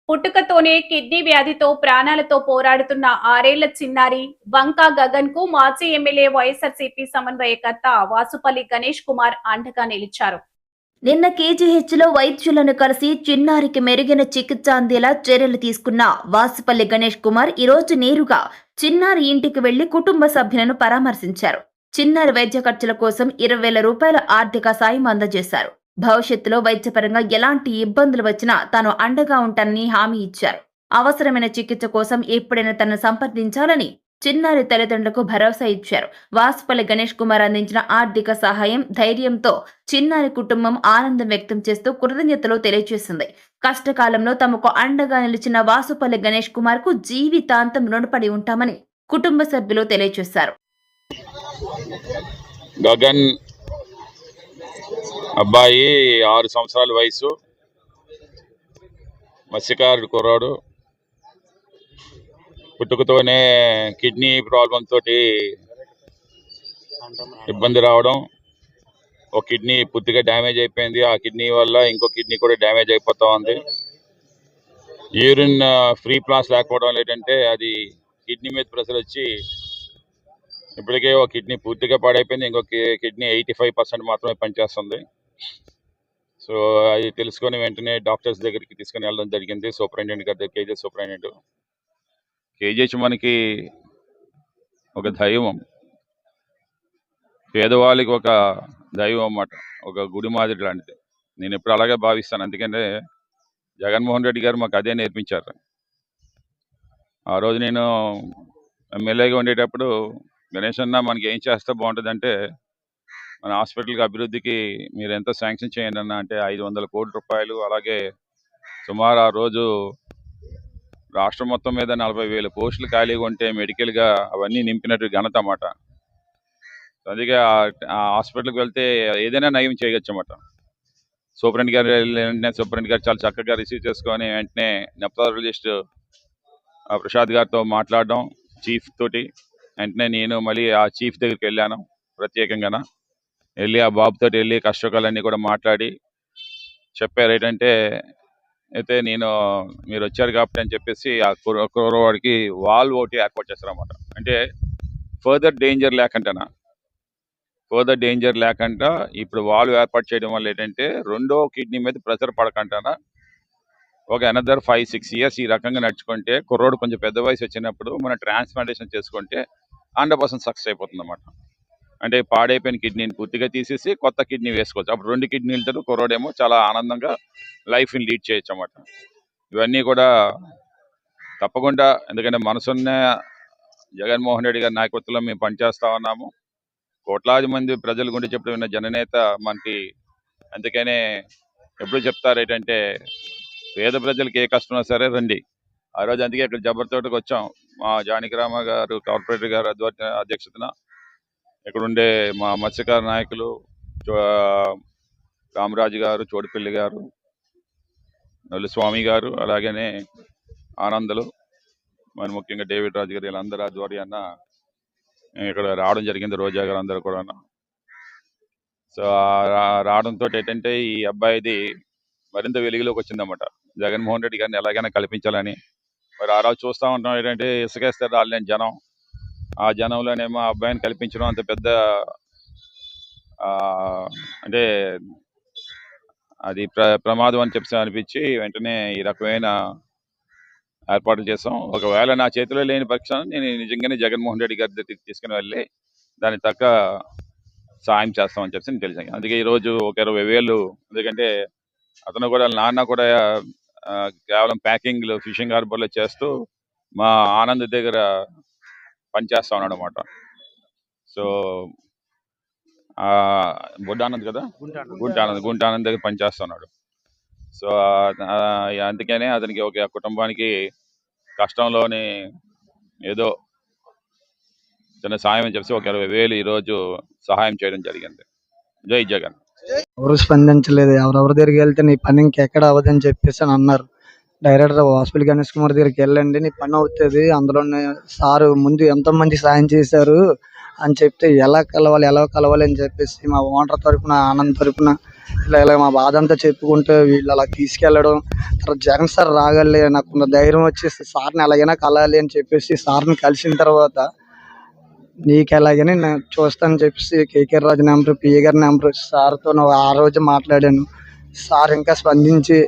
పుట్టుకతోనే కిడ్నీ వ్యాధితో ప్రాణాలతో పోరాడుతున్న 6 ఏళ్ల చిన్నారి వంకా గగన్ కు మాజీ ఎమ్మెల్యే వైఎస్ఆర్సీపీ సమన్వయకర్త వాసుపల్లి గణేష్ కుమార్ అండగా నిలిచారు. నిన్న కేజీహెచ్లో వైద్యులను కలిసి చిన్నారికి మెరుగైన చికిత్స అందేలా చర్యలు తీసుకున్న వాసుపల్లి గణేష్ కుమార్ ఈరోజు నేరుగా చిన్నారి ఇంటికి వెళ్లి కుటుంబ సభ్యులను పరామర్శించారు. చిన్నారి వైద్య ఖర్చుల కోసం 20,000 రూపాయల ఆర్థిక సాయం అందజేశారు. భవిష్యత్తులో వైద్యపరంగా ఎలాంటి ఇబ్బందులు వచ్చినా తాను అండగా ఉంటానని హామీ ఇచ్చారు. అవసరమైన చికిత్స కోసం ఎప్పుడైనా తనను సంప్రదించాలని చిన్నారి తల్లిదండ్రులకు భరోసా ఇచ్చారు. వాసుపల్లి గణేష్ కుమార్ అందించిన ఆర్థిక సహాయం, ధైర్యంతో చిన్నారి కుటుంబం ఆనందం వ్యక్తం చేస్తూ కృతజ్ఞతలు తెలియజేసింది. కష్టకాలంలో తమకు అండగా నిలిచిన వాసుపల్లి గణేష్ కుమార్ కు జీవితాంతం రుణపడి ఉంటామని కుటుంబ సభ్యులు తెలియజేశారు. గగన్ అబ్బాయి 6 సంవత్సరాల వయసు, మత్స్యకారుడు కుర్రాడు. పుట్టుకతోనే కిడ్నీ ప్రాబ్లం తోటి ఇబ్బంది రావడం, ఒక కిడ్నీ పూర్తిగా డ్యామేజ్ అయిపోయింది. ఆ కిడ్నీ వల్ల ఇంకో కిడ్నీ కూడా డ్యామేజ్ అయిపోతా ఉంది. యూరిన్ ఫ్రీ ప్లాస్ లేకపోవడం ఏంటంటే అది కిడ్నీ మీద ప్రెషర్ వచ్చి ఇప్పటికే ఒక కిడ్నీ పూర్తిగా పాడైపోయింది. ఇంకో కిడ్నీ 85% మాత్రమే పనిచేస్తుంది. సో అది తెలుసుకొని వెంటనే డాక్టర్స్ దగ్గరికి తీసుకుని వెళ్ళడం జరిగింది. సూపరింటెండెంట్ గారి దగ్గర, కేజీహెచ్ సూపరింటెండెంట్. కేజీహెచ్ మనకి ఒక దైవం, పేదవాళ్ళకి ఒక దైవం అన్నమాట, ఒక గుడి మాదిరి లాంటిది. నేను ఎప్పుడు అలాగే భావిస్తాను. అందుకంటే జగన్మోహన్ రెడ్డి గారు మాకు అదే నేర్పించారు. ఆ రోజు నేను ఎమ్మెల్యేగా ఉండేటప్పుడు గణేష్ అన్న మనకి ఏం చేస్తే బాగుంటుంది అంటే, మన హాస్పిటల్కి అభివృద్ధికి మీరు ఎంత శాంక్షన్ చేయండి అన్న అంటే 500 కోట్ల రూపాయలు. అలాగే సుమారు ఆ రోజు రాష్ట్రం మొత్తం మీద 40,000 పోస్టులు ఖాళీగా ఉంటే మెడికల్గా అవన్నీ నింపినట్టు ఘనత అన్నమాట. అందుకే ఆ హాస్పిటల్కి వెళ్తే ఏదైనా నయం చేయొచ్చు అన్నమాట. సూపరింటెండెంట్ గారు వెంటనే సూపరింటెండెంట్ గారు చాలా చక్కగా రిసీవ్ చేసుకొని వెంటనే నెప్థాలజిస్ట్ ప్రసాద్ గారితో మాట్లాడడం, చీఫ్ తోటి. వెంటనే నేను మళ్ళీ ఆ చీఫ్ దగ్గరికి వెళ్ళాను. ప్రత్యేకంగా వెళ్ళి ఆ బాబుతో వెళ్ళి కష్టకాలన్నీ కూడా మాట్లాడి చెప్పారు. ఏంటంటే అయితే మీరు వచ్చారు కాబట్టి అని చెప్పేసి ఆ కుర్రవాడికి వాల్వ్ ఒకటి ఏర్పాటు చేస్తారన్నమాట. అంటే ఫర్దర్ డేంజర్ లేకుండా ఇప్పుడు వాల్వ్ ఏర్పాటు చేయడం వల్ల ఏంటంటే రెండో కిడ్నీ మీద ప్రెషర్ పడకుండా ఒక అనదర్ 5-6 ఇయర్స్ ఈ రకంగా నడుచుకుంటే కుర్రోడు కొంచెం పెద్ద వయసు వచ్చినప్పుడు మనం ట్రాన్స్ప్లాంటేషన్ చేసుకుంటే 100% సక్సెస్ అయిపోతుంది అన్నమాట. అంటే పాడైపోయిన కిడ్నీని పూర్తిగా తీసేసి కొత్త కిడ్నీ వేసుకోవచ్చు. అప్పుడు 2 కిడ్నీలతో కుర్రోడేమో చాలా ఆనందంగా లైఫ్ని లీడ్ చేయొచ్చు అన్నమాట. ఇవన్నీ కూడా తప్పకుండా, ఎందుకంటే మనసున్న జగన్మోహన్ రెడ్డి గారి నాయకత్వంలో మేము పనిచేస్తా ఉన్నాము. కోట్లాది మంది ప్రజల గురించి చెప్పడం విన్న జననేత మనకి. అందుకనే ఎప్పుడు చెప్తారు ఏంటంటే, పేద ప్రజలకి ఏ కష్టమో సరే రండి. ఆ రోజు అందుకే ఇక్కడ జబర్తోటకు వచ్చాం. మా జానకిరామ గారు కార్పొరేటర్ గారు అధ్యక్షతన ఇక్కడ ఉండే మా మత్స్యకార నాయకులు రామరాజు గారు, చోడిపల్లి గారు, నల్లు స్వామి గారు, అలాగనే ఆనందలు, మరి ముఖ్యంగా డేవిడ్ రాజు గారు, వీళ్ళందరూ ఆధ్వర్యాన ఇక్కడ రావడం జరిగింది. రోజా గారు అందరూ కూడా. సో రావడంతో ఏంటంటే ఈ అబ్బాయిది మరింత వెలుగులోకి వచ్చిందన్నమాట. జగన్మోహన్ రెడ్డి గారిని ఎలాగైనా కల్పించాలని. మరి ఆ రోజు చూస్తూ ఉంటాం ఏంటంటే ఇసుకేస్తే రాలేని జనం, ఆ జనంలోనేమో ఆ అబ్బాయిని కల్పించడం అంత పెద్ద అంటే అది ప్రమాదం అని చెప్పి అనిపించి వెంటనే ఈ రకమైన ఏర్పాట్లు చేసాం. ఒకవేళ నా చేతిలో లేని పక్షాన్ని నేను నిజంగానే జగన్మోహన్ రెడ్డి గారి దగ్గరికి తీసుకుని వెళ్ళి దానికి తగ్గ సాయం చేస్తామని చెప్పి నేను తెలిసాను. అందుకే ఈరోజు ఒక 20,000, ఎందుకంటే అతను కూడా నాన్న కూడా కేవలం ప్యాకింగ్లు ఫిషింగ్ హార్బర్లో చేస్తూ మా ఆనంద్ దగ్గర పనిచేస్తా ఉన్నాడు అనమాట. సో బొడ్డానంద్ కదా, గుంటానంద్ దగ్గర పనిచేస్తున్నాడు. సో అందుకనే అతనికి ఒక కుటుంబానికి కష్టంలోని ఏదో చిన్న సాయం అని చెప్పి ఒక 20,000 ఈరోజు సహాయం చేయడం జరిగింది. జై జగన్. ఎవరు స్పందించలేదు. ఎవరెవరి దగ్గరికి వెళ్తే నీ పని ఇంకెక్కడ అవ్వదని చెప్పేసి అని అన్నారు. డైరెక్టర్ వాసుపల్లి గణేష్ కుమార్ దగ్గరికి వెళ్ళండి, నీ పని అవుతుంది, అందులోనే సారు ముందు ఎంతో మంది సాయం చేశారు, అని చెప్తే ఎలా కలవాలి అని చెప్పేసి మా ఓనర్ తరపున, ఆనంద్ తరపున ఇలా మా బాధ అంతా చెప్పుకుంటే వీళ్ళు అలా తీసుకెళ్ళడం. తర్వాత జగన్ సార్ రాగలే, నాకు కొంత ధైర్యం వచ్చేసి సార్ని ఎలాగైనా కలాలి అని చెప్పేసి సార్ని కలిసిన తర్వాత నీకు ఎలాగని నేను చూస్తానని చెప్పేసి కేకే రాజు నెంబర్, పిఏ గారి నెంబర్ సార్తో ఆ రోజు మాట్లాడాను. సార్ ఇంకా స్పందించి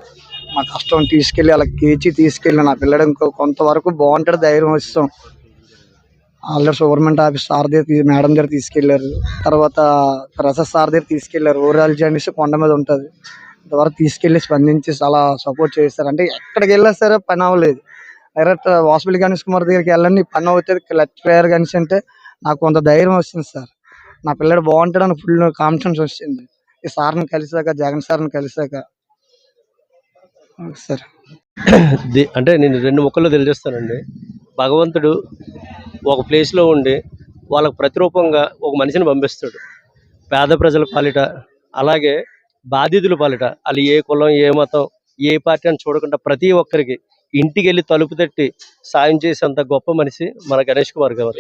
మా కష్టం తీసుకెళ్ళి అలా కేజీ తీసుకెళ్ళి నా పిల్లడు ఇంకో కొంతవరకు బాగుంటాడు, ధైర్యం వస్తాం. ఆల్రెడీ గవర్నమెంట్ ఆఫీస్ సార్ దగ్గర మేడం దగ్గర తీసుకెళ్లారు. తర్వాత ప్రసాద్ సార్ దగ్గర తీసుకెళ్లారు. ఓరాలజీ అనేసి కొండ మీద ఉంటుంది, ఇంతవరకు తీసుకెళ్లి స్పందించి చాలా సపోర్ట్ చేశారు. అంటే ఎక్కడికి వెళ్ళా సరే పని అవ్వలేదు. డైరెక్ట్ వాసుపల్లి గణేష్ కుమార్ దగ్గరికి వెళ్ళండి పని అవుతుంది, లెటర్ గణేష్ అంటే నాకు కొంత ధైర్యం వచ్చింది సార్. నా పిల్లడు బాగుంటాడని ఫుల్ కాన్ఫిడెన్స్ వచ్చింది ఈ సార్ని కలిసాక, జగన్ సార్ని కలిసాక. సార్ అంటే నేను 2 ముక్కల్లో తెలియజేస్తానండి. భగవంతుడు ఒక ప్లేస్లో ఉండి వాళ్ళకు ప్రతిరూపంగా ఒక మనిషిని పంపిస్తాడు. పేద ప్రజల పాలిట, అలాగే బాధితుల పాలిట, వాళ్ళు ఏ కులం, ఏ మతం, ఏ పార్టీ అని చూడకుండా ప్రతి ఒక్కరికి ఇంటికి వెళ్ళి తలుపు తట్టి సాయం చేసేంత గొప్ప మనిషి మన గణేష్ కుమార్ గారు.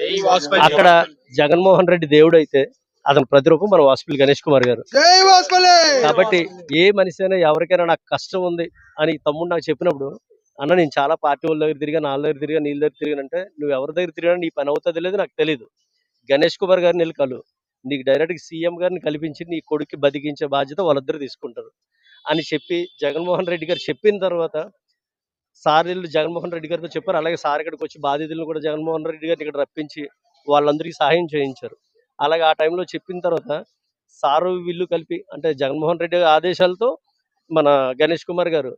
అక్కడ జగన్మోహన్ రెడ్డి దేవుడు అయితే అతని ప్రతిరూపం మన వాసుపల్లి గణేష్ కుమార్ గారు. కాబట్టి ఏ మనిషి అయినా ఎవరికైనా నాకు కష్టం ఉంది అని తమ్ముడు నాకు చెప్పినప్పుడు, అన్న నేను చాలా పార్టీ వాళ్ళ దగ్గర తిరిగా, వాళ్ళ దగ్గర తిరిగా, నీళ్ళ దగ్గర తిరిగానంటే, నువ్వు ఎవరి దగ్గర తిరిగినా నీ పని అవుతుంది లేదు నాకు తెలియదు, గణేష్ కుమార్ గారిని వెళ్ళి కలు, నీకు డైరెక్ట్గా సీఎం గారిని కల్పించి నీ కొడుక్కి బతికించే బాధ్యత వాళ్ళిద్దరు తీసుకుంటారు అని చెప్పి జగన్మోహన్ రెడ్డి గారు చెప్పిన తర్వాత సార్ వీళ్ళు జగన్మోహన్ రెడ్డి గారితో చెప్పారు. అలాగే సార్ ఇక్కడికి వచ్చి బాధితులను కూడా జగన్మోహన్ రెడ్డి గారిని ఇక్కడ రప్పించి వాళ్ళందరికీ సహాయం చేయించారు. అలాగే ఆ టైంలో చెప్పిన తర్వాత సారు వీళ్ళు కలిపి, అంటే జగన్మోహన్ రెడ్డి గారి ఆదేశాలతో మన గణేష్ కుమార్ గారు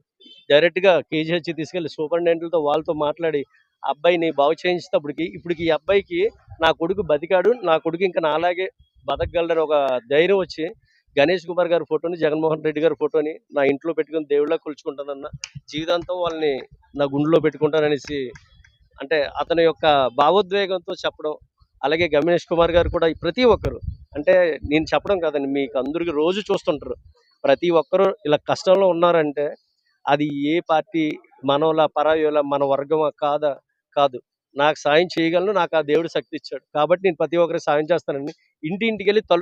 డైరెక్ట్గా కేజీహెచ్ తీసుకెళ్లి సూపరింటెండెంట్లతో వాళ్ళతో మాట్లాడి అబ్బాయిని బాగు చేయించేటప్పటికి ఇప్పటికి ఈ అబ్బాయికి నా కొడుకు బతికాడు, నా కొడుకు ఇంకా నాలాగే బతకగలడని ఒక ధైర్యం వచ్చి గణేష్ కుమార్ గారి ఫోటోని, జగన్మోహన్ రెడ్డి గారి ఫోటోని నా ఇంట్లో పెట్టుకుని దేవుళ్ళ కొలుచుకుంటానన్న, జీవితాంతం వాళ్ళని నా గుండెలో పెట్టుకుంటాననేసి అంటే అతని యొక్క భావోద్వేగంతో చెప్పడం. అలాగే గణేష్ కుమార్ గారు కూడా ప్రతి ఒక్కరు, అంటే నేను చెప్పడం కాదండి, మీకు అందరికీ రోజు చూస్తుంటారు, ప్రతి ఒక్కరు ఇలా కష్టంలో ఉన్నారంటే అది ఏ పార్టీ, మనోలా పరాయోలా, మన వర్గమా కాదా కాదు, నాకు సాయం చేయగలను, నాకు ఆ దేవుడు శక్తి ఇచ్చాడు కాబట్టి నేను ప్రతి ఒక్కరికి సాయం చేస్తానండి. ఇంటింటికి వెళ్ళి తలుపు